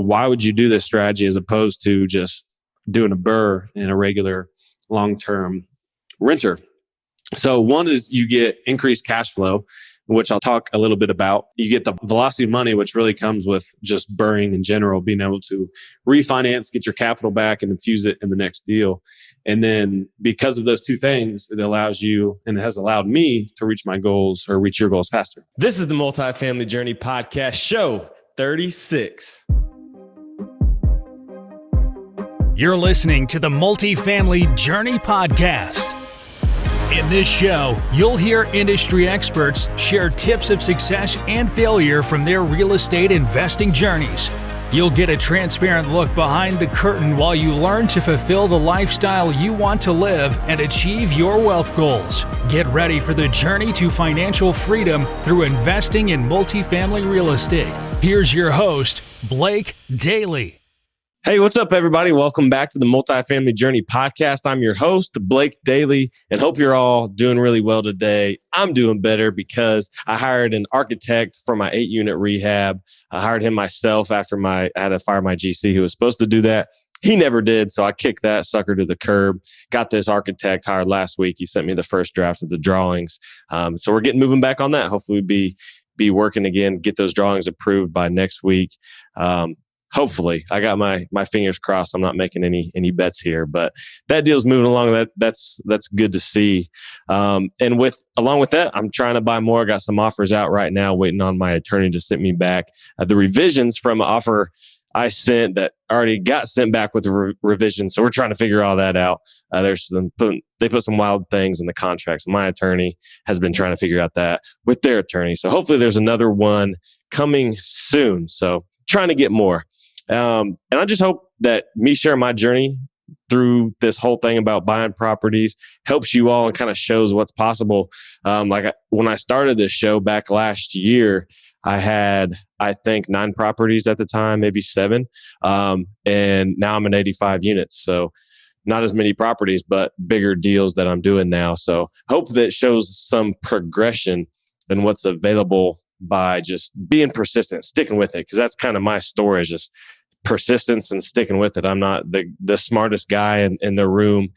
why would you do this strategy as opposed to just doing a BRRRR in a regular long-term renter? So one is you get increased cash flow, which I'll talk a little bit about. You get the velocity of money, which really comes with just BRRRRing in general, being able to refinance, get your capital back and infuse it in the next deal. And then because of those two things, it allows you, and it has allowed me to reach my goals or reach your goals faster. This is the Multifamily Journey Podcast, show 36. You're listening to the Multifamily Journey Podcast. In this show, you'll hear industry experts share tips of success and failure from their real estate investing journeys. You'll get a transparent look behind the curtain while you learn to fulfill the lifestyle you want to live and achieve your wealth goals. Get ready for the journey to financial freedom through investing in multifamily real estate. Here's your host, Blake Dailey. Hey, what's up, everybody? Welcome back to the Multifamily Journey Podcast. I'm your host, Blake Dailey, and hope you're all doing really well today. I'm doing better because I hired an architect for my 8-unit rehab. I hired him myself after I had to fire my GC who was supposed to do that. He never did, so I kicked that sucker to the curb. Got this architect hired last week. He sent me the first draft of the drawings. So we're moving back on that. Hopefully we'll be working again, get those drawings approved by next week. Hopefully, I got my fingers crossed. I'm not making any bets here, but that deal's moving along. That's good to see. And along with that, I'm trying to buy more. I got some offers out right now, waiting on my attorney to send me back the revisions from an offer I sent that already got sent back with a revision. So we're trying to figure all that out. They put some wild things in the contracts. My attorney has been trying to figure out that with their attorney. So hopefully there's another one coming soon. So trying to get more. And I just hope that me sharing my journey through this whole thing about buying properties helps you all and kind of shows what's possible. When I started this show back last year, I had, I think, 9 properties at the time, maybe 7. And now I'm in 85 units. So not as many properties, but bigger deals that I'm doing now. So hope that shows some progression in what's available by just being persistent, sticking with it. Because that's kind of my story, is just persistence and sticking with it. I'm not the smartest guy in the room.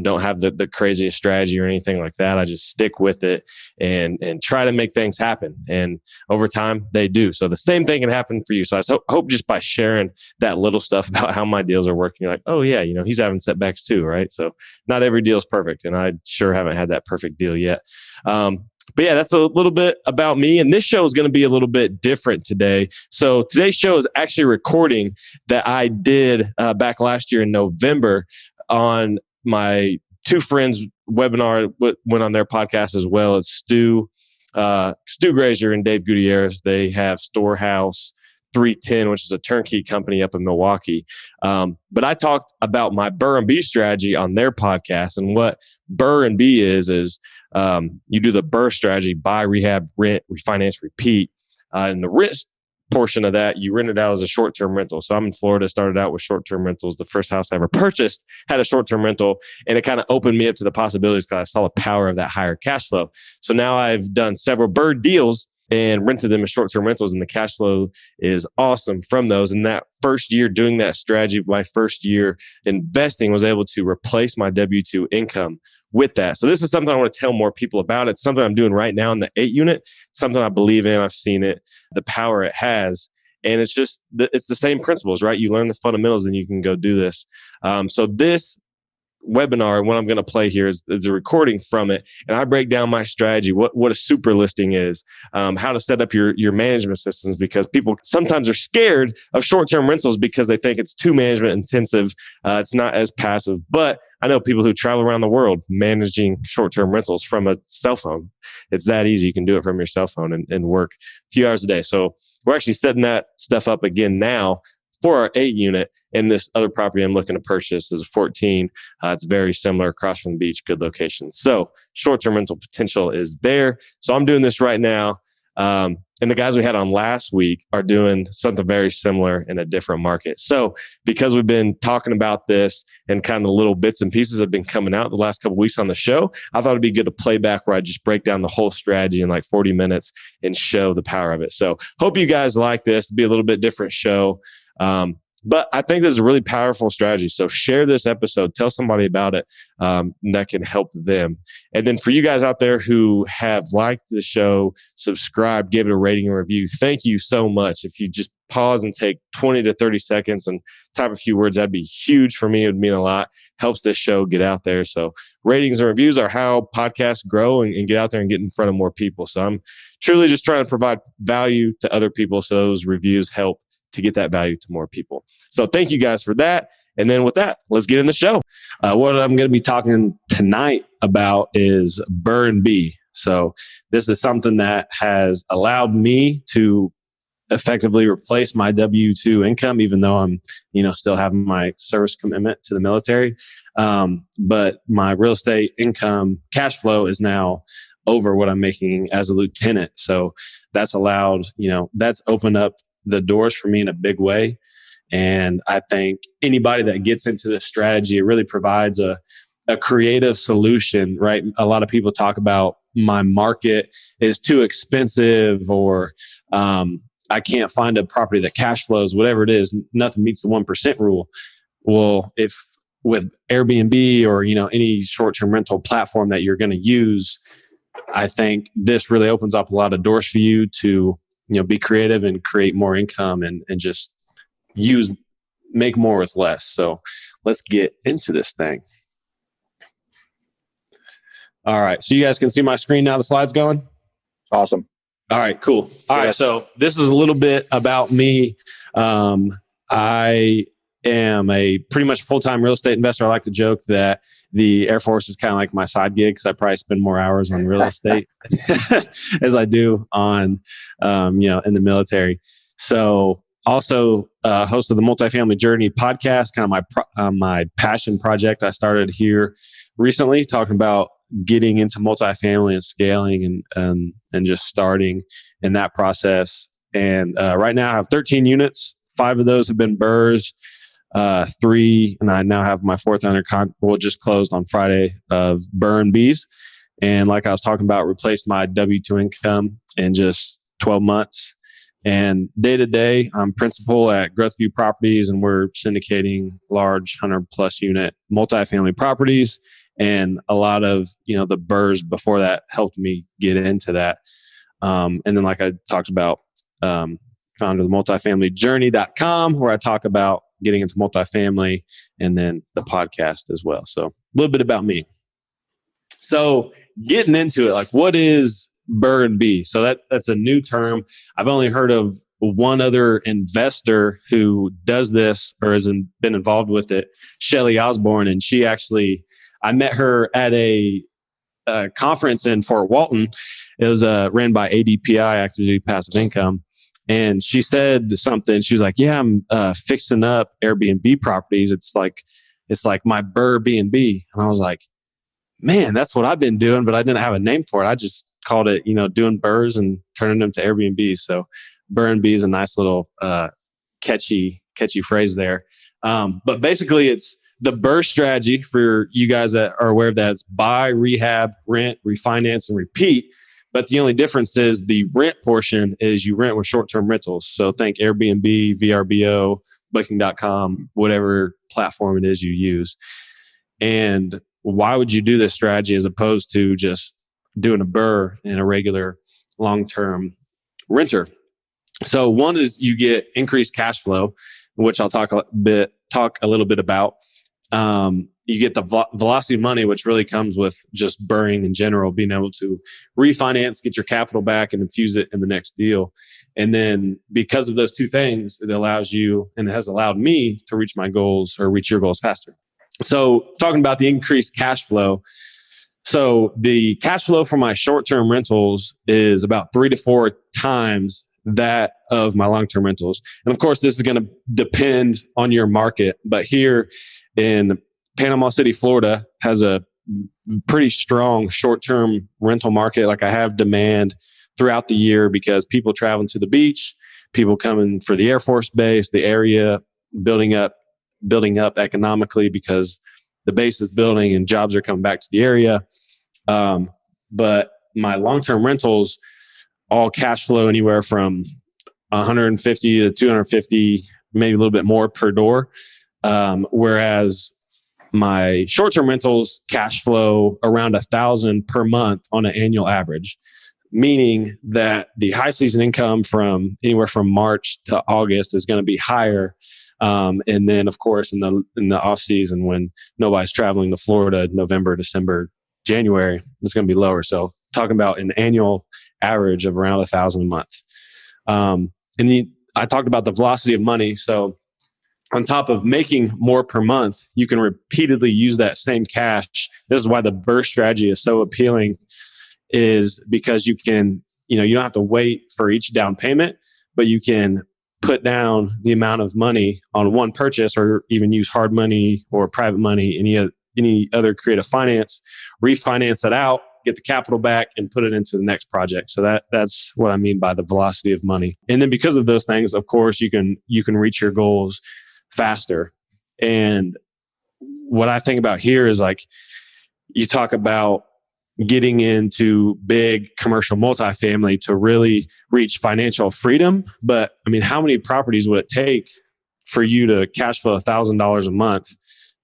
Don't have the craziest strategy or anything like that. I just stick with it and try to make things happen. And over time, they do. So the same thing can happen for you. So I hope just by sharing that little stuff about how my deals are working, you're like, oh yeah, he's having setbacks too, right? So not every deal is perfect. And I sure haven't had that perfect deal yet. But yeah, that's a little bit about me. And this show is going to be a little bit different today. So today's show is actually a recording that I did back last year in November on my 2 friends' webinar. Went on their podcast as well. It's Stu Grazier and Dave Gutierrez. They have Storehouse 310, which is a turnkey company up in Milwaukee. But I talked about my BRRRR-n'b strategy on their podcast. And what BRRRR-n'b is you do the BRRRR strategy: buy, rehab, rent, refinance, repeat. And the rent portion of that, you rent it out as a short-term rental. So I'm in Florida, started out with short-term rentals. The first house I ever purchased had a short-term rental, and it kind of opened me up to the possibilities because I saw the power of that higher cash flow. So now I've done several BRRRR deals and rented them as short-term rentals, and the cash flow is awesome from those. And that first year doing that strategy, my first year investing, was able to replace my W-2 income with that. So this is something I want to tell more people about. It's something I'm doing right now in the 8-unit, something I believe in. I've seen it, the power it has. And it's the same principles, right? You learn the fundamentals and you can go do this. So this webinar, what I'm going to play here is a recording from it. And I break down my strategy, what a super listing is, how to set up your management systems, because people sometimes are scared of short-term rentals because they think it's too management intensive. It's not as passive, but I know people who travel around the world managing short-term rentals from a cell phone. It's that easy. You can do it from your cell phone and work a few hours a day. So we're actually setting that stuff up again now for our 8-unit. And this other property I'm looking to purchase is a 14. It's very similar, across from the beach, good location. So short-term rental potential is there. So I'm doing this right now. And the guys we had on last week are doing something very similar in a different market. So because we've been talking about this and kind of little bits and pieces have been coming out the last couple of weeks on the show, I thought it'd be good to play back where I just break down the whole strategy in like 40 minutes and show the power of it. So hope you guys like this. It'll be a little bit different show. But I think this is a really powerful strategy. So share this episode, tell somebody about it that can help them. And then for you guys out there who have liked the show, subscribe, give it a rating and review. Thank you so much. If you just pause and take 20 to 30 seconds and type a few words, that'd be huge for me. It would mean a lot. Helps this show get out there. So ratings and reviews are how podcasts grow and get out there and get in front of more people. So I'm truly just trying to provide value to other people. So those reviews help to get that value to more people. So thank you guys for that. And then with that, let's get in the show. What I'm going to be talking tonight about is BRRRR-bnb. So this is something that has allowed me to effectively replace my W-2 income, even though I'm, still having my service commitment to the military. But my real estate income cash flow is now over what I'm making as a lieutenant. So that's allowed, that's opened up the doors for me in a big way. And I think anybody that gets into this strategy, it really provides a creative solution, right? A lot of people talk about my market is too expensive, or I can't find a property that cash flows, whatever it is, nothing meets the 1% rule. Well, if with Airbnb or, any short-term rental platform that you're going to use, I think this really opens up a lot of doors for you to, be creative and create more income and just make more with less. So let's get into this thing. All right. So you guys can see my screen now. The slide's going. Awesome. All right, cool. All right. So this is a little bit about me. I am a pretty much full-time real estate investor. I like to joke that the Air Force is kind of like my side gig because I probably spend more hours on real estate as I do on, in the military. So also host of the Multifamily Journey Podcast, kind of my passion project I started here recently, talking about getting into multifamily and scaling and just starting in that process. And right now I have 13 units. 5 of those have been BRRRRs. 3, and I now have my 4th under just closed on Friday of BRRRR-nbs. And like I was talking about, replaced my W-2 income in just 12 months. And day to day, I'm principal at Growthview Properties, and we're syndicating large 100+ unit multifamily properties. And a lot of, the BRRRRs before that helped me get into that. And then like I talked about, founder of the multifamilyjourney.com, where I talk about getting into multifamily, and then the podcast as well. So a little bit about me. So getting into it, like what is BRRRR-nb? So that's a new term. I've only heard of one other investor who does this or has been involved with it, Shelly Osborne. And I met her at a conference in Fort Walton. It was ran by ADPI, Active Duty Passive Income. And she said something. She was like, "Yeah, I'm fixing up Airbnb properties. It's like my BRRRR-bnb." And I was like, "Man, that's what I've been doing," but I didn't have a name for it. I just called it, doing BRRRRs and turning them to Airbnb. So BRRRR-nb is a nice little catchy phrase there. But basically, it's the BRRRR strategy for you guys that are aware of that. It's buy, rehab, rent, refinance, and repeat. But the only difference is the rent portion is you rent with short-term rentals. So think Airbnb, VRBO, Booking.com, whatever platform it is you use. And why would you do this strategy as opposed to just doing a BRRRR in a regular long-term renter? So one is you get increased cash flow, which I'll talk a little bit about. You get the velocity of money, which really comes with just BRRRRing in general, being able to refinance, get your capital back, and infuse it in the next deal. And then because of those two things, it allows you, and it has allowed me to reach my goals or reach your goals faster. So talking about the increased cash flow. So the cash flow for my short-term rentals is about 3 to 4 times that of my long-term rentals. And of course, this is going to depend on your market. But here in Panama City, Florida, has a pretty strong short-term rental market. Like I have demand throughout the year because people traveling to the beach, people coming for the Air Force Base, the area building up economically because the base is building and jobs are coming back to the area. But my long-term rentals all cash flow anywhere from 150 to 250 maybe a little bit more per door. Whereas my short-term rentals cash flow around $1,000 per month on an annual average, meaning that the high season income from anywhere from March to August is going to be higher. And then of course in the off season, when nobody's traveling to Florida, November, December, January, it's going to be lower. So talking about an annual average of around $1,000 a month. I talked about the velocity of money. So on top of making more per month, you can repeatedly use that same cash. This is why the BRRRR strategy is so appealing, is because you can, you don't have to wait for each down payment, but you can put down the amount of money on one purchase, or even use hard money or private money, any other creative finance, refinance it out, get the capital back, and put it into the next project. So that's what I mean by the velocity of money. And then because of those things, of course, you can reach your goals faster. And what I think about here is, like, you talk about getting into big commercial multifamily to really reach financial freedom. But I mean, how many properties would it take for you to cash flow $1,000 a month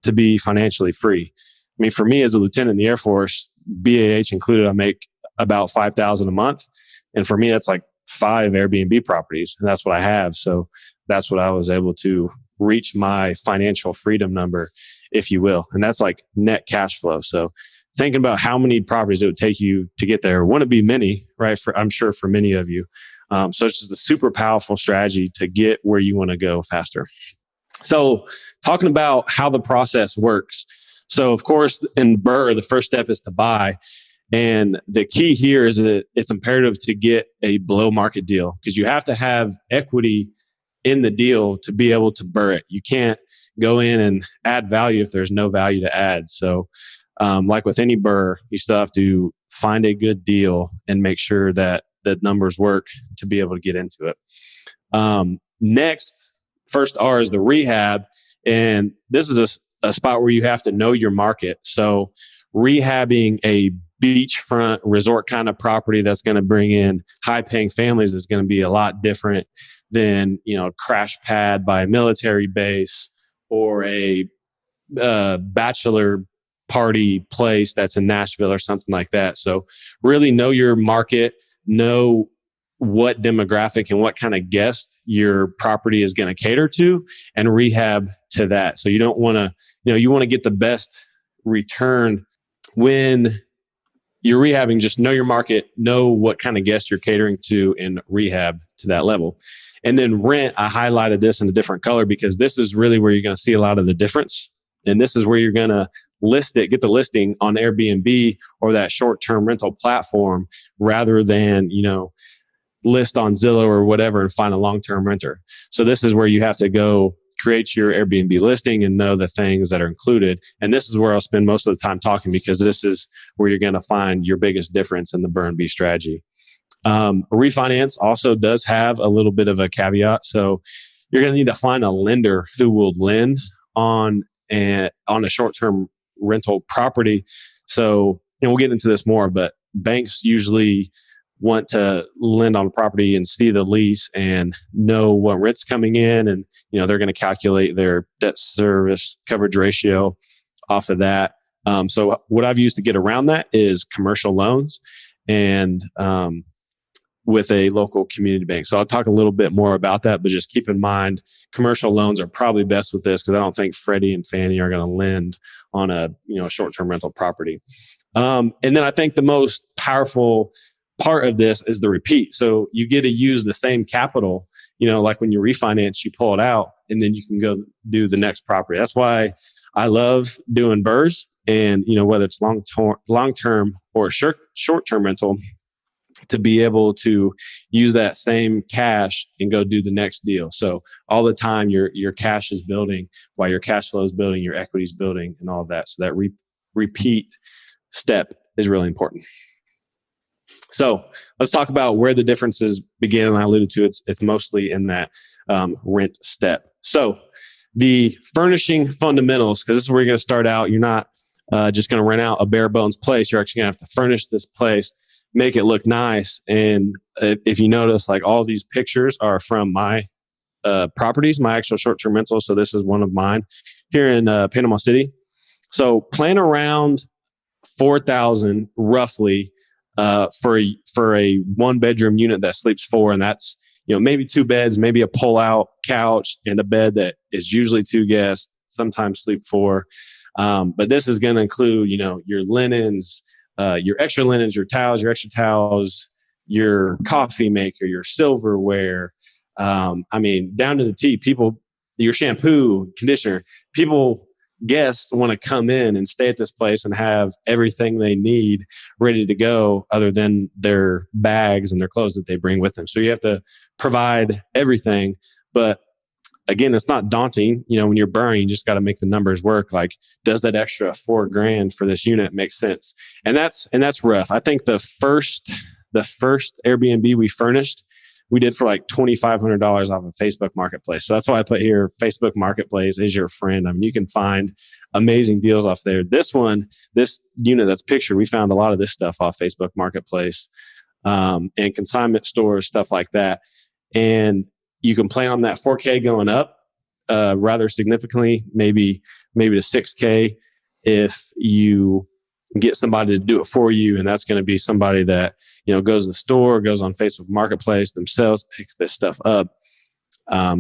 to be financially free? I mean, for me as a lieutenant in the Air Force, BAH included, I make about $5,000 a month. And for me, that's like 5 Airbnb properties. And that's what I have. So that's what I was able to reach my financial freedom number, if you will. And that's like net cash flow. So thinking about how many properties it would take you to get there wouldn't be many, right? I'm sure for many of you. So it's just a super powerful strategy to get where you want to go faster. So talking about how the process works. So of course, in BRRRR, the first step is to buy. And the key here is that it's imperative to get a below market deal, because you have to have equity in the deal to be able to BRRRR it. You can't go in and add value if there's no value to add. So like with any BRRRR, you still have to find a good deal and make sure that the numbers work to be able to get into it. Next, first R is the rehab. And this is a spot where you have to know your market. So rehabbing a beachfront resort kind of property that's going to bring in high paying families is going to be a lot different than, a crash pad by a military base or a bachelor party place that's in Nashville or something like that. So really know your market, know what demographic and what kind of guest your property is going to cater to, and rehab to that. So you don't want to, you want to get the best return when you're rehabbing. Just know your market, know what kind of guests you're catering to, and rehab to that level. And then rent, I highlighted this in a different color because this is really where you're going to see a lot of the difference. And this is where you're going to list it, get the listing on Airbnb or that short-term rental platform, rather than, list on Zillow or whatever and find a long-term renter. So this is where you have to go create your Airbnb listing and know the things that are included. And this is where I'll spend most of the time talking, because this is where you're going to find your biggest difference in the BRRRR-'n'b strategy. Refinance also does have a little bit of a caveat. So you're going to need to find a lender who will lend on a short-term rental property. So, we'll get into this more, but banks usually want to lend on a property and see the lease and know what rent's coming in. And, they're going to calculate their debt service coverage ratio off of that. So what I've used to get around that is commercial loans and with a local community bank. So I'll talk a little bit more about that, but just keep in mind, commercial loans are probably best with this, because I don't think Freddie and Fannie are going to lend on a short-term rental property. And then I think the most powerful part of this is the repeat. So you get to use the same capital, like when you refinance, you pull it out and then you can go do the next property. That's why I love doing BRRRRs, and, whether it's long-term or short-term rental, to be able to use that same cash and go do the next deal. So all the time your cash is building while your cash flow is building, your equity is building, and all of that. So that repeat step is really important. So let's talk about where the differences begin. And I alluded to it's mostly in that rent step. So the furnishing fundamentals, because this is where you're going to start out. You're not just going to rent out a bare bones place. You're actually going to have to furnish this place, make it look nice. And if you notice, like, all these pictures are from my properties, my actual short-term rentals. So this is one of mine here in Panama City. So plan around $4,000 roughly for a one-bedroom unit that sleeps 4, and that's maybe 2 beds, maybe a pull-out couch, and a bed that is usually 2 guests, sometimes sleep 4. But this is going to include your linens, your extra linens, your towels, your extra towels, your coffee maker, your silverware. Down to the T. People, your shampoo, conditioner. Guests want to come in and stay at this place and have everything they need ready to go, other than their bags and their clothes that they bring with them. So you have to provide everything. But again, it's not daunting. When you're BRRRR, you just got to make the numbers work. Like, does that extra $4,000 for this unit make sense? And that's rough. I think the first Airbnb we furnished, we did for like $2,500 off of Facebook Marketplace. So that's why I put here, Facebook Marketplace is your friend. You can find amazing deals off there. This unit that's pictured, we found a lot of this stuff off Facebook Marketplace, and consignment stores, stuff like that. And you can plan on that $4K going up rather significantly, maybe to $6K if you get somebody to do it for you. And that's going to be somebody that, goes to the store, goes on Facebook Marketplace themselves, picks this stuff up.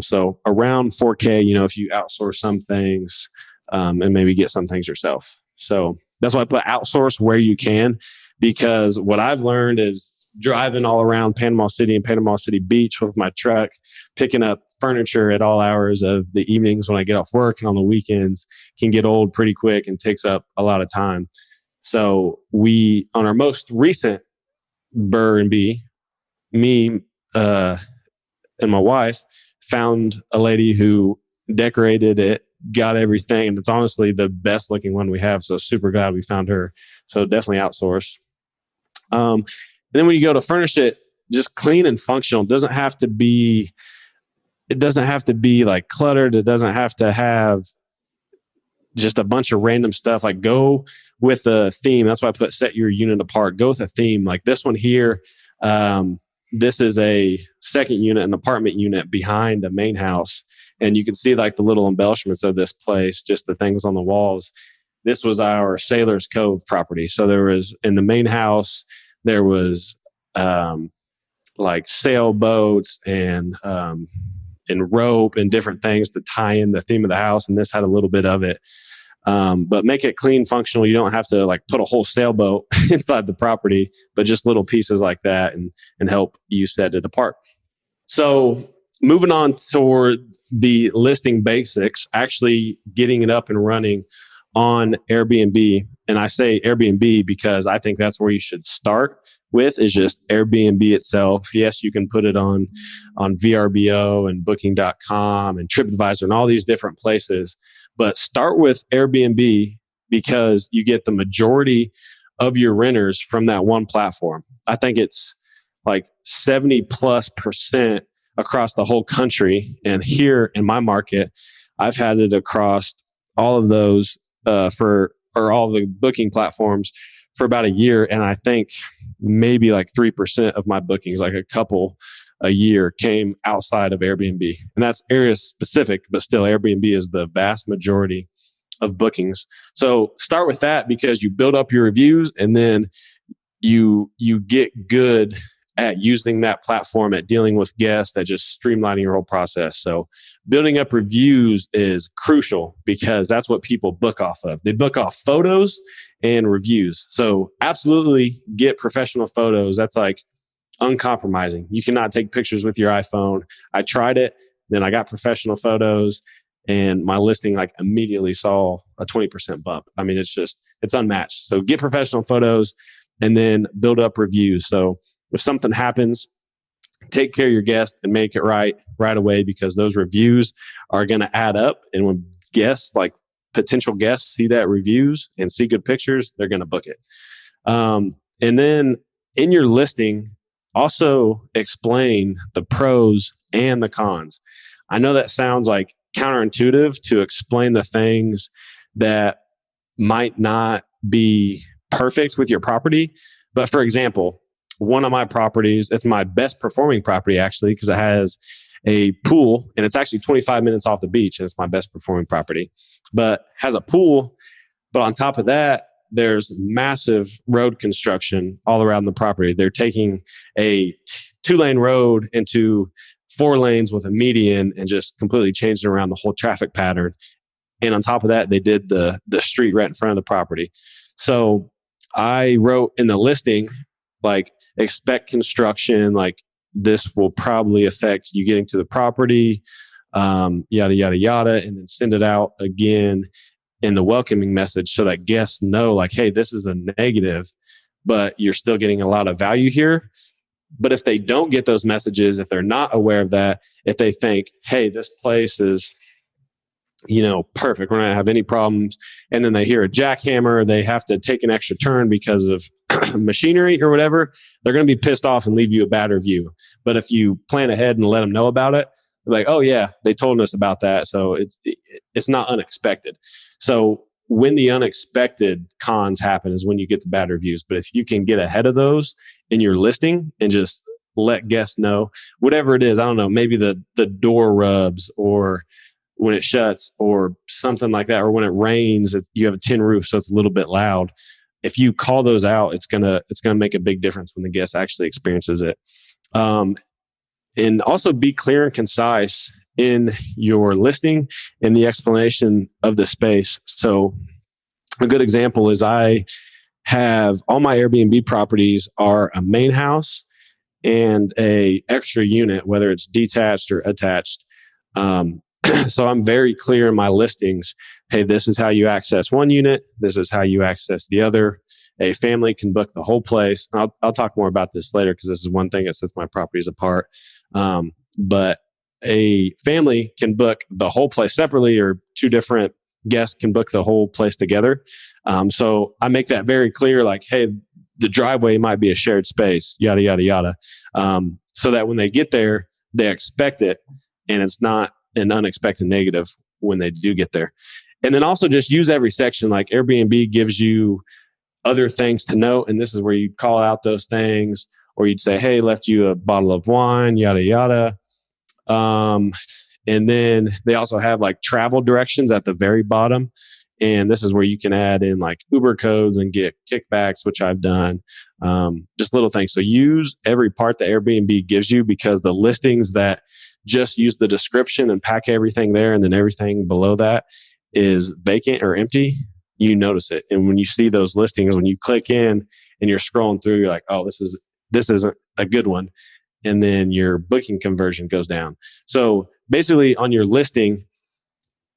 So around $4K, if you outsource some things, and maybe get some things yourself. So that's why I put outsource where you can, because what I've learned is driving all around Panama City and Panama City Beach with my truck, picking up furniture at all hours of the evenings when I get off work and on the weekends can get old pretty quick and takes up a lot of time. So we, on our most recent BRRRR-n'b, me and my wife found a lady who decorated it, got everything, and it's honestly the best looking one we have. So super glad we found her. So definitely outsource. Then when you go to furnish it, just clean and functional. It doesn't have to be like cluttered. It doesn't have to have just a bunch of random stuff. Like, go with a theme. That's why I put set your unit apart. Go with a theme. Like this one here. This is a second unit, an apartment unit behind a main house. And you can see like the little embellishments of this place, just the things on the walls. This was our Sailor's Cove property. So there was, in the main house, there was like sailboats and rope and different things to tie in the theme of the house. And this had a little bit of it. But make it clean, functional. You don't have to like put a whole sailboat inside the property, but just little pieces like that and help you set it apart. So moving on toward the listing basics, actually getting it up and running on Airbnb. And I say Airbnb because I think that's where you should start with, is just Airbnb itself. Yes, you can put it on VRBO and Booking.com and TripAdvisor and all these different places. But start with Airbnb because you get the majority of your renters from that one platform. I think it's like 70+% across the whole country. And here in my market, I've had it across all of those all the booking platforms for about a year. And I think maybe like 3% of my bookings, like a couple a year, came outside of Airbnb. And that's area specific, but still Airbnb is the vast majority of bookings. So start with that because you build up your reviews and then you get good at using that platform, at dealing with guests, at just streamlining your whole process. So building up reviews is crucial because that's what people book off of. They book off photos and reviews. So absolutely get professional photos. That's like uncompromising. You cannot take pictures with your iPhone. I tried it, then I got professional photos and my listing like immediately saw a 20% bump. I mean, it's unmatched. So get professional photos and then build up reviews. So if something happens, take care of your guest and make it right away because those reviews are going to add up. And when guests, like potential guests, see that reviews and see good pictures, they're going to book it. And then in your listing, also explain the pros and the cons. I know that sounds like counterintuitive to explain the things that might not be perfect with your property. But for example, one of my properties, it's my best performing property actually, because it has a pool, and it's actually 25 minutes off the beach, and it's my best performing property, but has a pool. But on top of that, there's massive road construction all around the property. They're taking a 2-lane road into 4 lanes with a median and just completely changing around the whole traffic pattern. And on top of that, they did the street right in front of the property. So I wrote in the listing, like, expect construction, like this will probably affect you getting to the property, yada, yada, yada, and then send it out again in the welcoming message so that guests know, like, hey, this is a negative, but you're still getting a lot of value here. But if they don't get those messages, if they're not aware of that, if they think, hey, this place is, perfect, we're not gonna have any problems, and then they hear a jackhammer, they have to take an extra turn because of machinery or whatever, they're going to be pissed off and leave you a bad review. But if you plan ahead and let them know about it, they're like, oh yeah, they told us about that. So it's not unexpected. So when the unexpected cons happen is when you get the bad reviews. But if you can get ahead of those in your listing and just let guests know, whatever it is, I don't know, maybe the door rubs, or when it shuts, or something like that, or when it rains, you have a tin roof, so it's a little bit loud. If you call those out, it's gonna make a big difference when the guest actually experiences it. And also be clear and concise in your listing and the explanation of the space. So a good example is I have all my Airbnb properties are a main house and a extra unit, whether it's detached or attached. So I'm very clear in my listings. Hey, this is how you access one unit. This is how you access the other. A family can book the whole place. I'll talk more about this later because this is one thing that sets my properties apart. But a family can book the whole place separately, or 2 different guests can book the whole place together. So I make that very clear, like, hey, the driveway might be a shared space, yada, yada, yada. So that when they get there, they expect it and it's not an unexpected negative when they do get there. And then also just use every section. Like Airbnb gives you other things to note, and this is where you call out those things, or you'd say, hey, left you a bottle of wine, yada, yada. And then they also have like travel directions at the very bottom. And this is where you can add in like Uber codes and get kickbacks, which I've done. Just little things. So use every part that Airbnb gives you, because the listings that just use the description and pack everything there, and then everything below that is vacant or empty, you notice it. And when you see those listings, when you click in and you're scrolling through, you're like, oh, this isn't a good one. And then your booking conversion goes down. So basically on your listing,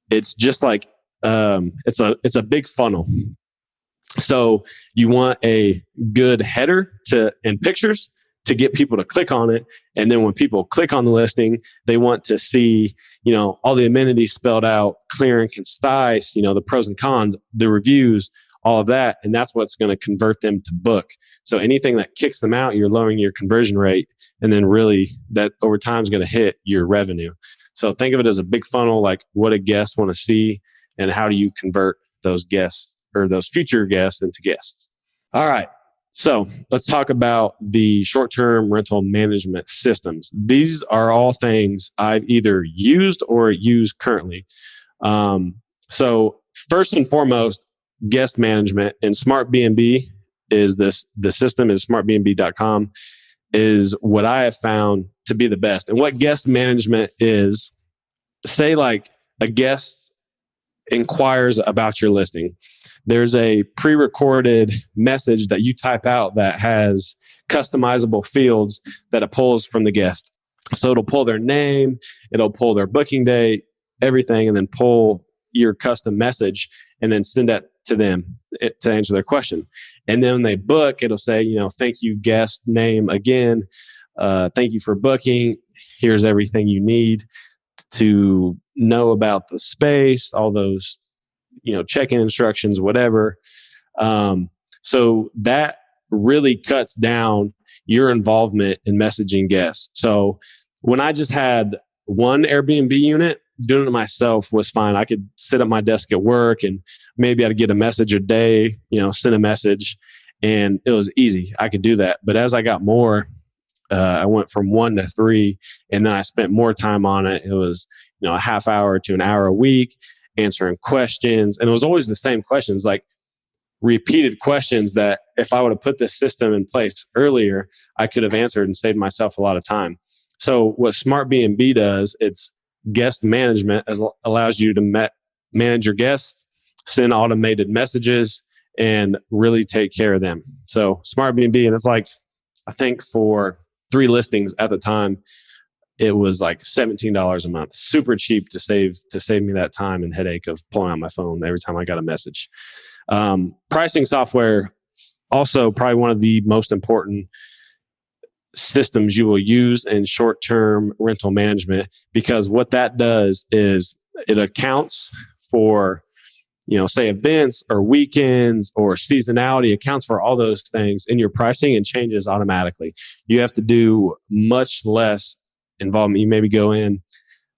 it's just like, it's a big funnel. So you want a good header and pictures to get people to click on it. And then when people click on the listing, they want to see, all the amenities spelled out, clear and concise, the pros and cons, the reviews, all of that. And that's what's going to convert them to book. So anything that kicks them out, you're lowering your conversion rate. And then really that over time is going to hit your revenue. So think of it as a big funnel, like what a guest want to see and how do you convert those guests or those future guests into guests. All right. So let's talk about the short-term rental management systems. These are all things I've either used or use currently. So first and foremost, guest management, and SmartBnB is the system is smartbnb.com is what I have found to be the best. And what guest management is, say like a guest inquires about your listing. There's a pre-recorded message that you type out that has customizable fields that it pulls from the guest. So it'll pull their name, it'll pull their booking date, everything, and then pull your custom message and then send that to them to answer their question. And then when they book, it'll say, thank you, guest name again. Thank you for booking. Here's everything you need to know about the space, all those, check-in instructions, whatever. So that really cuts down your involvement in messaging guests. So when I just had one Airbnb unit, doing it myself was fine. I could sit at my desk at work and maybe I'd get a message a day, send a message, and it was easy. I could do that. But as I got more, I went from 1 to 3, and then I spent more time on it. It was, a half hour to an hour a week answering questions. And it was always the same questions, like repeated questions that if I would have put this system in place earlier, I could have answered and saved myself a lot of time. So what Smart B&B does, it's guest management, allows you to manage your guests, send automated messages, and really take care of them. So Smart B&B, and it's like, I think for 3 listings at the time, it was like $17 a month. Super cheap to save me that time and headache of pulling out my phone every time I got a message. Pricing software, also probably one of the most important systems you will use in short-term rental management, because what that does is it accounts for, say events or weekends or seasonality, accounts for all those things in your pricing and changes automatically. You have to do much less involvement. You maybe go in,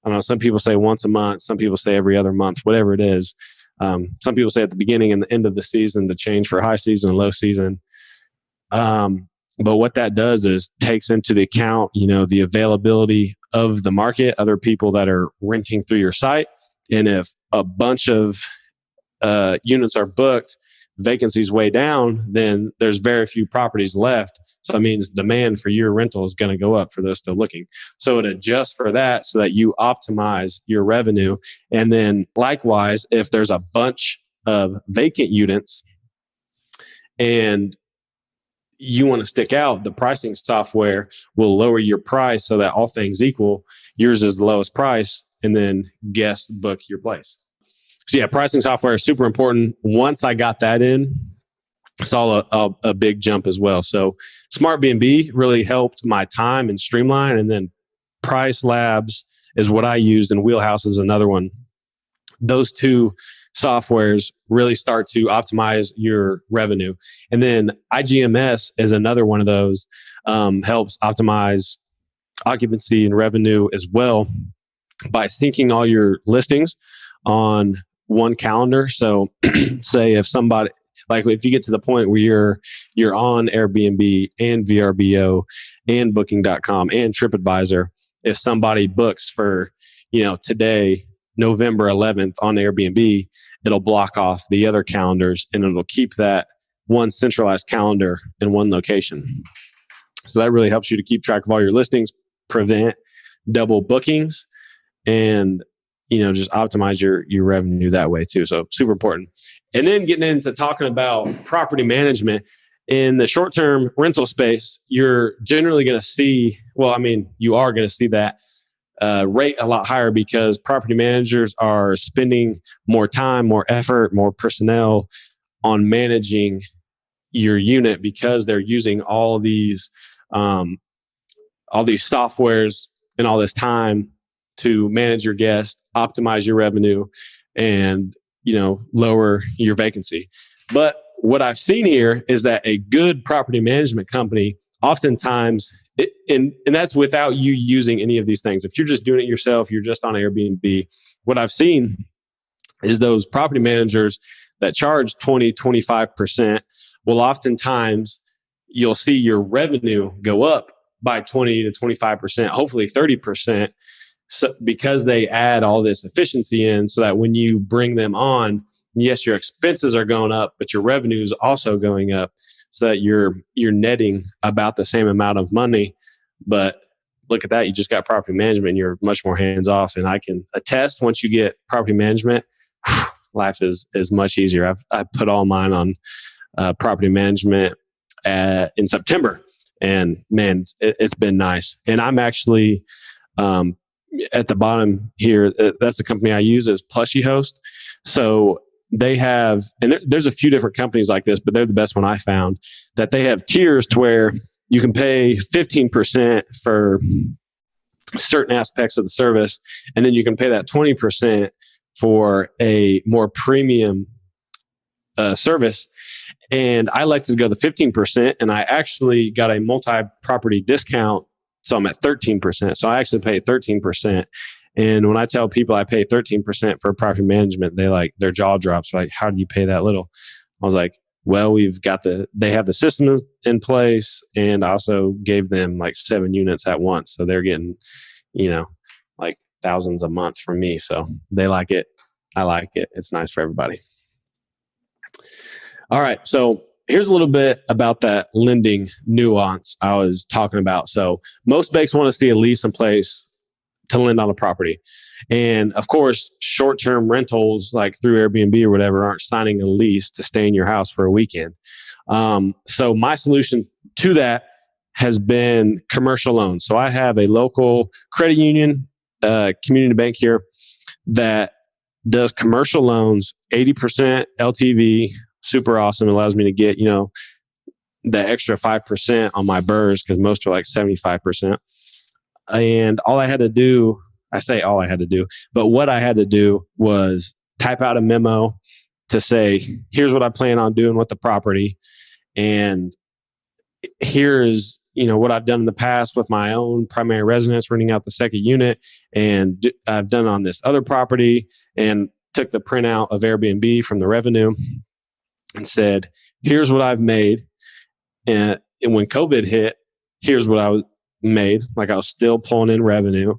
I don't know, some people say once a month, some people say every other month, whatever it is. Some people say at the beginning and the end of the season to change for high season and low season. But what that does is takes into the account, the availability of the market, other people that are renting through your site. And if a bunch of units are booked, vacancies way down, then there's very few properties left. So it means demand for your rental is going to go up for those still looking. So it adjusts for that so that you optimize your revenue. And then likewise, if there's a bunch of vacant units and you want to stick out, the pricing software will lower your price so that all things equal, yours is the lowest price, and then guests book your place. So yeah, pricing software is super important. Once I got that in, I saw a big jump as well. So Smart B&B really helped my time and streamline. And then Price Labs is what I used, and Wheelhouse is another one. Those 2 softwares really start to optimize your revenue. And then IGMS is another one of those, helps optimize occupancy and revenue as well by syncing all your listings on one calendar. So say if somebody, like if you get to the point where you're on Airbnb and VRBO and Booking.com and TripAdvisor, if somebody books for, today, November 11th on Airbnb, it'll block off the other calendars and it'll keep that one centralized calendar in one location. So that really helps you to keep track of all your listings, prevent double bookings, and just optimize your revenue that way too. So super important. And then getting into talking about property management in the short-term rental space, you're generally going to see, you are going to see that rate a lot higher because property managers are spending more time, more effort, more personnel on managing your unit because they're using all these softwares and all this time to manage your guests, optimize your revenue, and lower your vacancy. But what I've seen here is that a good property management company, oftentimes, and that's without you using any of these things. If you're just doing it yourself, you're just on Airbnb, what I've seen is those property managers that charge 20, 25%, will oftentimes, you'll see your revenue go up by 20 to 25%, hopefully 30%. So because they add all this efficiency in so that when you bring them on, yes, your expenses are going up, but your revenue is also going up so that you're netting about the same amount of money. But look at that. You just got property management and you're much more hands off. And I can attest once you get property management, life is much easier. I've put all mine on property management in September, and man, it's been nice. And I'm actually, at the bottom here, that's the company I use is Plushy Host. So they have, and there's a few different companies like this, but they're the best one I found, that they have tiers to where you can pay 15% for certain aspects of the service, and then you can pay that 20% for a more premium service. And I elected to go the 15%, and I actually got a multi-property discount. So I'm at 13%. So I actually pay 13%. And when I tell people I pay 13% for property management, they their jaw drops. Like, how do you pay that little? I was like, well, they have the systems in place, and I also gave them like 7 units at once. So they're getting, like thousands a month from me. So they like it. I like it. It's nice for everybody. All right. So here's a little bit about that lending nuance I was talking about. So most banks want to see a lease in place to lend on a property. And of course, short-term rentals like through Airbnb or whatever aren't signing a lease to stay in your house for a weekend. So my solution to that has been commercial loans. So I have a local credit union, community bank here that does commercial loans, 80% LTV, super awesome. It allows me to get, the extra 5% on my BRRRRs because most are like 75%. And what I had to do was type out a memo to say, here's what I plan on doing with the property. And here's, what I've done in the past with my own primary residence, renting out the second unit. And I've done on this other property, and took the printout of Airbnb from the revenue and said, here's what I've made. And when COVID hit, here's what I made. Like I was still pulling in revenue.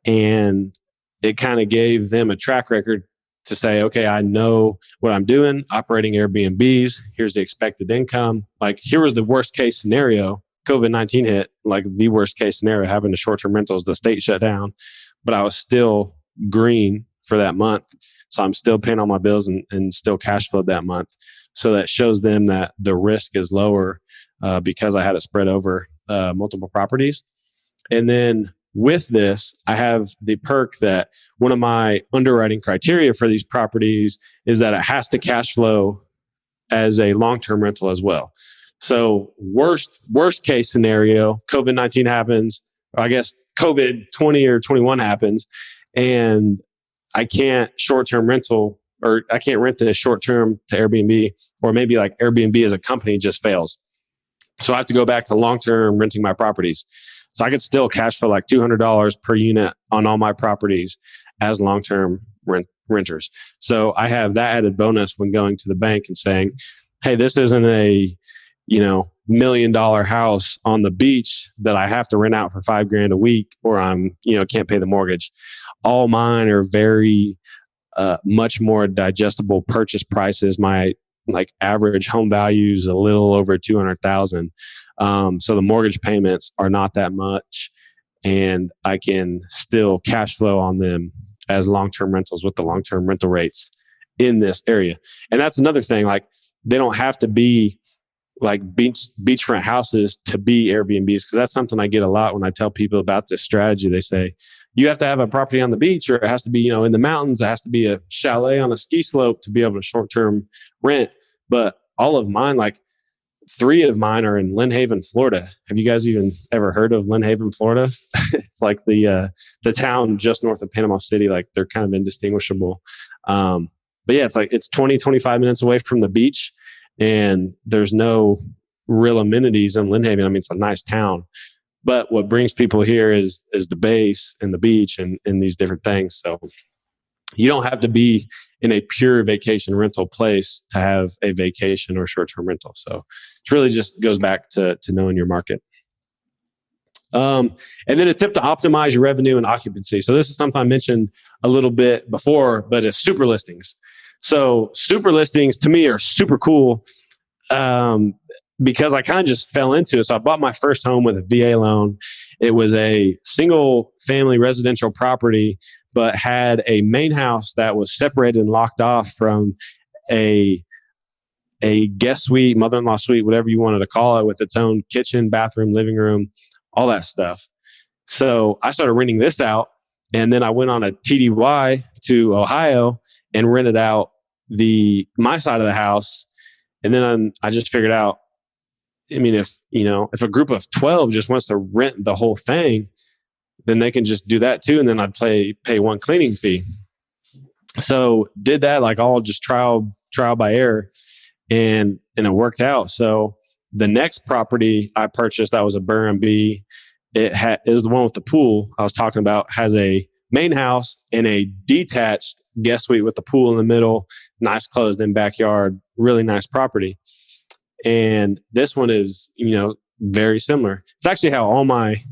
And it kind of gave them a track record to say, okay, I know what I'm doing, operating Airbnbs. Here's the expected income. Like here was the worst case scenario. COVID-19 hit, like the worst case scenario, having the short-term rentals, the state shut down, but I was still green for that month. So I'm still paying all my bills and still cash flowed that month. So that shows them that the risk is lower because I had it spread over multiple properties. And then with this, I have the perk that one of my underwriting criteria for these properties is that it has to cash flow as a long-term rental as well. So worst case scenario, COVID-19 happens, or I guess COVID-20 or 21 happens, and I can't short-term rental, or I can't rent the short-term to Airbnb, or maybe like Airbnb as a company just fails. So I have to go back to long-term renting my properties. So I could still cash flow like $200 per unit on all my properties as long-term renters. So I have that added bonus when going to the bank and saying, hey, this isn't a, $1 million house on the beach that I have to rent out for $5,000 a week, or I'm, can't pay the mortgage. All mine are very much more digestible purchase prices. My average home value is a little over $200,000. So the mortgage payments are not that much, and I can still cash flow on them as long-term rentals with the long-term rental rates in this area. And that's another thing. Like they don't have to be like beachfront houses to be Airbnbs, because that's something I get a lot when I tell people about this strategy. They say, you have to have a property on the beach, or it has to be, in the mountains. It has to be a chalet on a ski slope to be able to short-term rent. But all of mine, like 3 of mine are in Lynn Haven, Florida. Have you guys even ever heard of Lynn Haven, Florida? It's like the town just north of Panama City. Like they're kind of indistinguishable. But yeah, it's 20, 25 minutes away from the beach, and there's no real amenities in Lynn Haven. I mean, it's a nice town. But what brings people here is the base and the beach and these different things. So you don't have to be in a pure vacation rental place to have a vacation or short-term rental. So it really just goes back to knowing your market. And then a tip to optimize your revenue and occupancy. So this is something I mentioned a little bit before, but it's super listings. So super listings to me are super cool. Because I kind of just fell into it. So I bought my first home with a VA loan. It was a single family residential property, but had a main house that was separated and locked off from a guest suite, mother-in-law suite, whatever you wanted to call it, with its own kitchen, bathroom, living room, all that stuff. So I started renting this out, and then I went on a TDY to Ohio and rented out my side of the house. And then I just figured out, I mean, if a group of 12 just wants to rent the whole thing, then they can just do that too. And then I'd pay one cleaning fee. So did that, like all just trial by error, and it worked out. So the next property I purchased, that was a BRRRR-n'b. It is the one with the pool I was talking about, has a main house and a detached guest suite with the pool in the middle, nice closed in backyard, really nice property. And this one is, very similar. It's actually how all my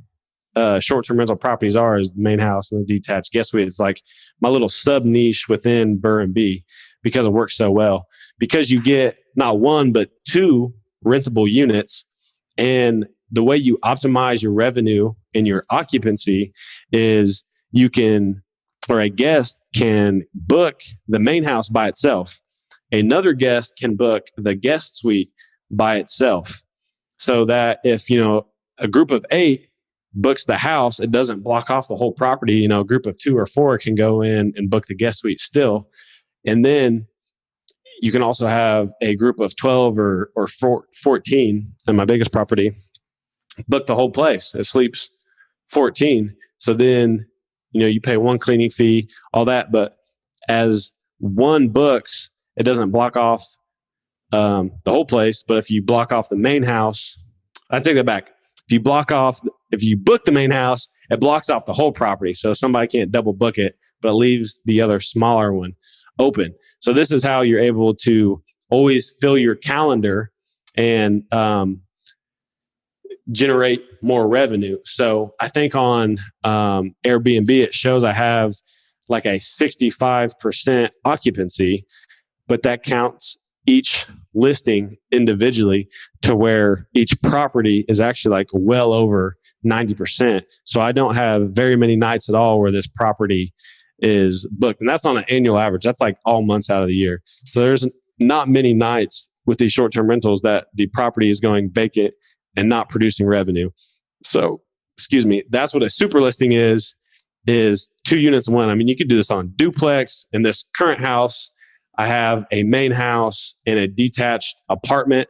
short-term rental properties are, is the main house and the detached guest suite. It's like my little sub niche within BRRRR-n'b because it works so well. Because you get not one, but two rentable units. And the way you optimize your revenue and your occupancy is a guest can book the main house by itself. Another guest can book the guest suite by itself. So that if, a group of 8 books the house, it doesn't block off the whole property. A group of 2 or 4 can go in and book the guest suite still. And then you can also have a group of 12 or 14, and my biggest property, book the whole place. It sleeps 14. So then, you pay one cleaning fee, all that. But as one books, it doesn't block off the whole place. But if you block off the main house, I take that back. If you book the main house, it blocks off the whole property. So somebody can't double book it, but it leaves the other smaller one open. So this is how you're able to always fill your calendar and generate more revenue. So I think on Airbnb, it shows I have like a 65% occupancy, but that counts each listing individually to where each property is actually like well over 90%. So I don't have very many nights at all where this property is booked. And that's on an annual average. That's like all months out of the year. So there's not many nights with these short-term rentals that the property is going vacant and not producing revenue. So, that's what a super listing is 2 units in one. I mean, you could do this on duplex. In this current house, I have a main house and a detached apartment.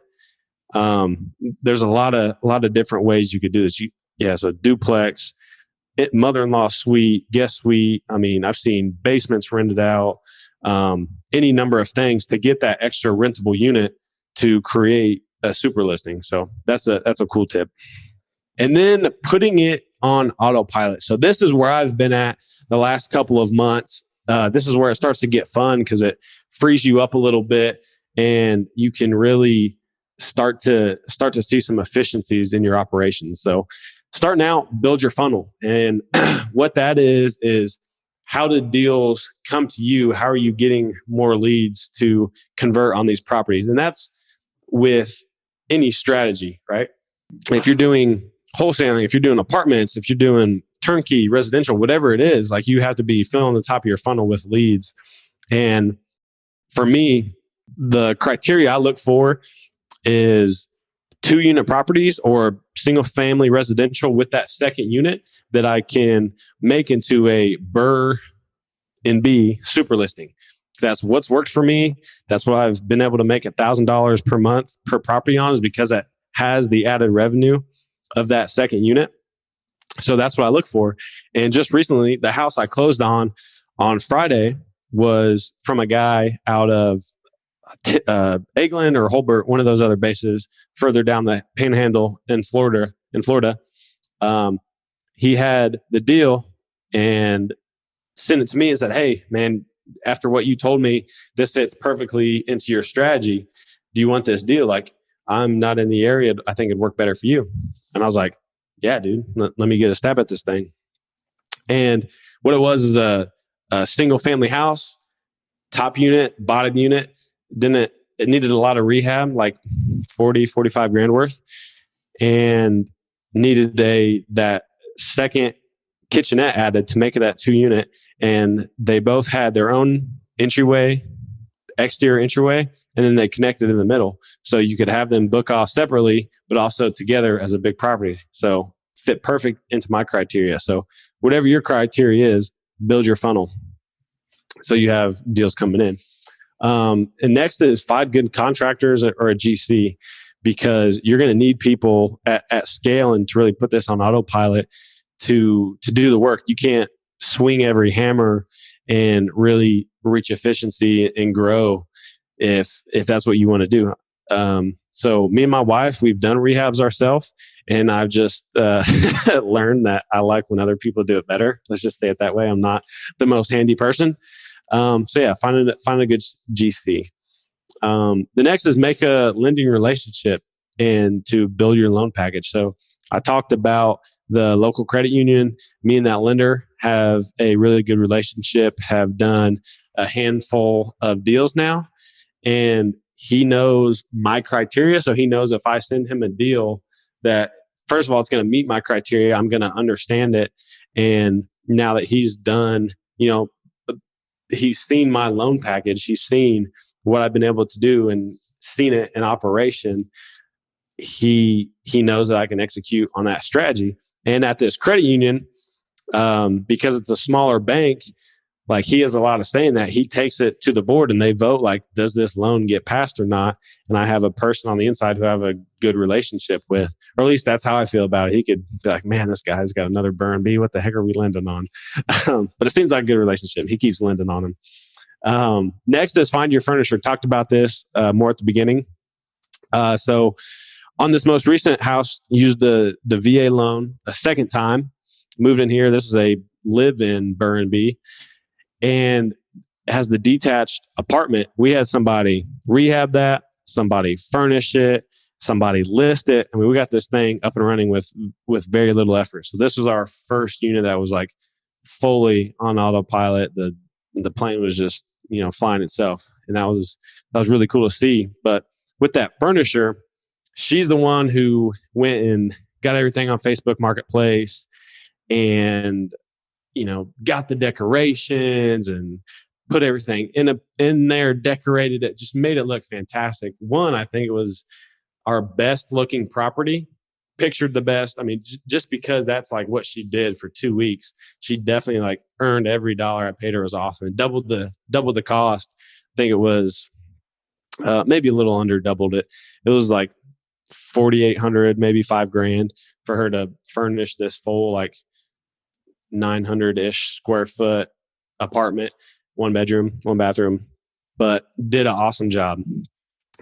There's a lot of different ways you could do this. So duplex, mother-in-law suite, guest suite. I mean, I've seen basements rented out, any number of things to get that extra rentable unit to create a super listing. So that's a cool tip. And then putting it on autopilot. So this is where I've been at the last couple of months. This is where it starts to get fun because it frees you up a little bit and you can really start to see some efficiencies in your operations. So starting out, build your funnel. And what that is how do deals come to you? How are you getting more leads to convert on these properties? And that's with any strategy, right? If you're doing wholesaling, if you're doing apartments, if you're doing turnkey, residential, whatever it is, like you have to be filling the top of your funnel with leads. And for me, the criteria I look for is 2-unit properties or single family residential with that second unit that I can make into a BRRRR-n'b super listing. That's what's worked for me. That's what I've been able to make $1,000 per month per property on, is because it has the added revenue of that second unit. So that's what I look for. And just recently, the house I closed on Friday was from a guy out of Eglin or Holbert, one of those other bases further down the Panhandle in Florida. He had the deal and sent it to me and said, "Hey, man, after what you told me, this fits perfectly into your strategy. Do you want this deal? Like, I'm not in the area. I think it'd work better for you." And I was like, "Yeah, dude, let me get a stab at this thing." And what it was is a single family house, top unit, bottom unit. It needed a lot of rehab, like 40, 45 grand worth, and needed that second kitchenette added to make it that 2-unit. And they both had their own entryway, exterior entryway, and then they connected in the middle. So you could have them book off separately, but also together as a big property. So fit perfect into my criteria. So whatever your criteria is, build your funnel so you have deals coming in. And next is 5 good contractors or a GC, because you're going to need people at scale and to really put this on autopilot to do the work. You can't swing every hammer and really reach efficiency and grow if that's what you want to do. So me and my wife, we've done rehabs ourselves, and I've just learned that I like when other people do it better. Let's just say it that way. I'm not the most handy person. Find a good GC. The next is make a lending relationship and to build your loan package. So I talked about the local credit union. Me and that lender have a really good relationship, have done a handful of deals now, and he knows my criteria. So he knows if I send him a deal that, first of all, it's going to meet my criteria, I'm going to understand it. And now that he's done, he's seen my loan package, he's seen what I've been able to do and seen it in operation. He knows that I can execute on that strategy. And at this credit union, because it's a smaller bank, like he has a lot of say in that. He takes it to the board and they vote, like, does this loan get passed or not? And I have a person on the inside who I have a good relationship with, or at least that's how I feel about it. He could be like, man, this guy's got another BRRRR-n'b. What the heck are we lending on? But it seems like a good relationship. He keeps lending on him. Next is find your furnisher. Talked about this more at the beginning. So on this most recent house, used the VA loan a second time, moved in here. This is a live-in BRRRR-n'b and has the detached apartment. We had somebody rehab that, somebody furnish it, somebody list it. I mean, we got this thing up and running with very little effort. So this was our first unit that was like fully on autopilot. The plane was just, flying itself. And that was really cool to see. But with that furnisher, she's the one who went and got everything on Facebook Marketplace and, got the decorations and put everything in there, decorated it, just made it look fantastic. One, I think it was our best looking property, pictured the best. I mean, just because that's like what she did for 2 weeks, she definitely like earned every dollar I paid her. Was awesome. And doubled the cost. I think it was maybe a little under doubled it. It was like $4,800, maybe $5,000 for her to furnish this full like 900-ish square foot apartment, 1 bedroom, 1 bathroom, but did an awesome job.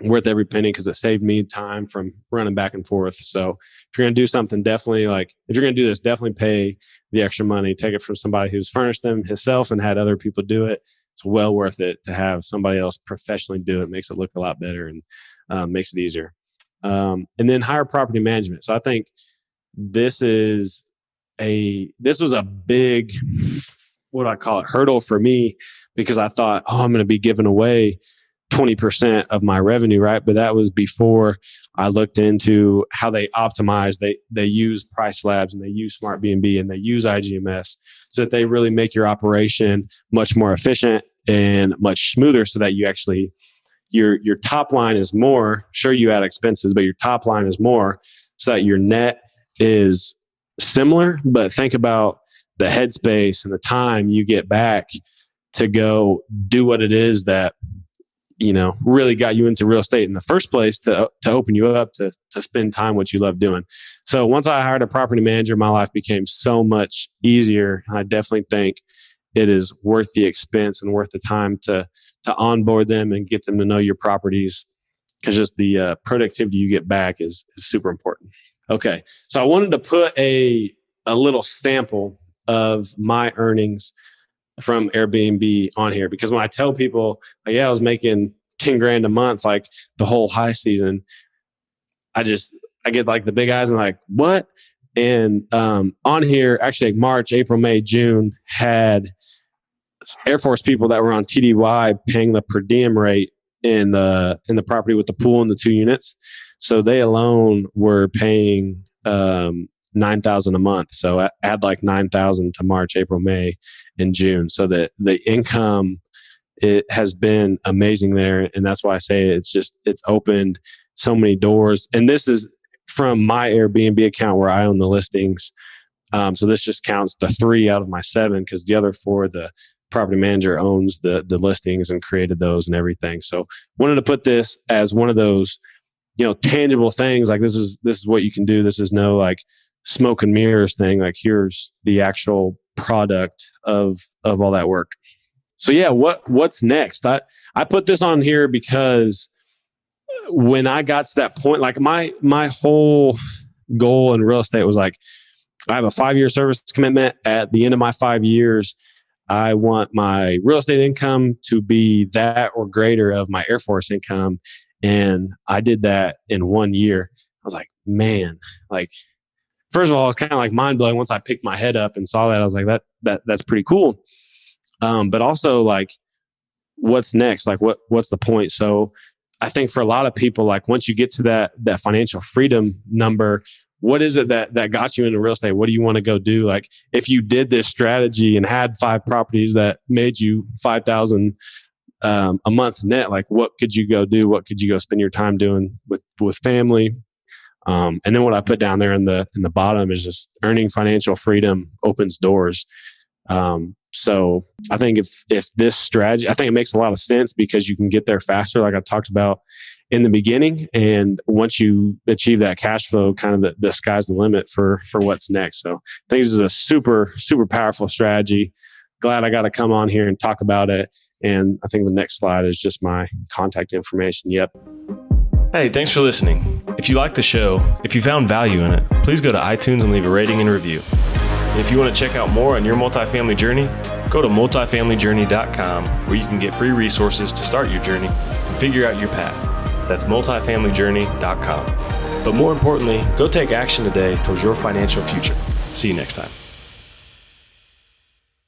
Worth every penny because it saved me time from running back and forth. So if you're going to do something, definitely if you're going to do this, definitely pay the extra money. Take it from somebody who's furnished them himself and had other people do it. It's well worth it to have somebody else professionally do it. Makes it look a lot better and makes it easier. And then hire property management. So I think this was a big, what do I call it, hurdle for me, because I thought, I'm going to be giving away 20% of my revenue, right? But that was before I looked into how they optimize. They use price slabs and they use smart BNB and they use IGMS so that they really make your operation much more efficient and much smoother, so that you actually your top line is more. Sure, you add expenses, but your top line is more, so that your net is similar. But think about the headspace and the time you get back to go do what it is that really got you into real estate in the first place, to open you up to spend time what you love doing. So once I hired a property manager, my life became so much easier. I definitely think it is worth the expense and worth the time to onboard them and get them to know your properties, because just the productivity you get back is super important. Okay. So I wanted to put a little sample of my earnings from Airbnb on here, because when I tell people, like, I was making $10,000 a month, like the whole high season, I get like the big eyes and like, what? And on here, actually, March, April, May, June, had Air Force people that were on TDY paying the per diem rate in the property with the pool and the 2 units. So they alone were paying $9,000 a month. So add like $9,000 to March, April, May, and June. So that the income, it has been amazing there. And that's why I say it's opened so many doors. And this is from my Airbnb account where I own the listings. So this just counts the 3 out of my 7, because the other 4, the property manager owns the listings and created those and everything. So wanted to put this as one of those, tangible things. Like this is what you can do. This is no like smoke and mirrors thing. Like here's the actual product of all that work. So yeah, what's next? I put this on here because when I got to that point, like my whole goal in real estate was like, I have a 5-year service commitment. At the end of my 5 years, I want my real estate income to be that or greater of my Air Force income. And I did that in 1 year. I was like, man, like, first of all, it's kind of like mind blowing. Once I picked my head up and saw that, I was like, that's pretty cool. But also, like, what's next? Like, what's the point? So I think for a lot of people, like, once you get to that financial freedom number, what is it that got you into real estate? What do you want to go do? Like, if you did this strategy and had 5 properties that made you $5,000 a month net, like, what could you go do? What could you go spend your time doing with family? And then what I put down there in the bottom is just earning financial freedom opens doors. So I think if this strategy, I think it makes a lot of sense because you can get there faster, like I talked about in the beginning. And once you achieve that cash flow, kind of the sky's the limit for what's next. So I think this is a super, super powerful strategy. Glad I got to come on here and talk about it. And I think the next slide is just my contact information. Yep. Hey, thanks for listening. If you like the show, if you found value in it, please go to iTunes and leave a rating and review. And if you want to check out more on your multifamily journey, go to multifamilyjourney.com where you can get free resources to start your journey and figure out your path. That's multifamilyjourney.com. But more importantly, go take action today towards your financial future. See you next time.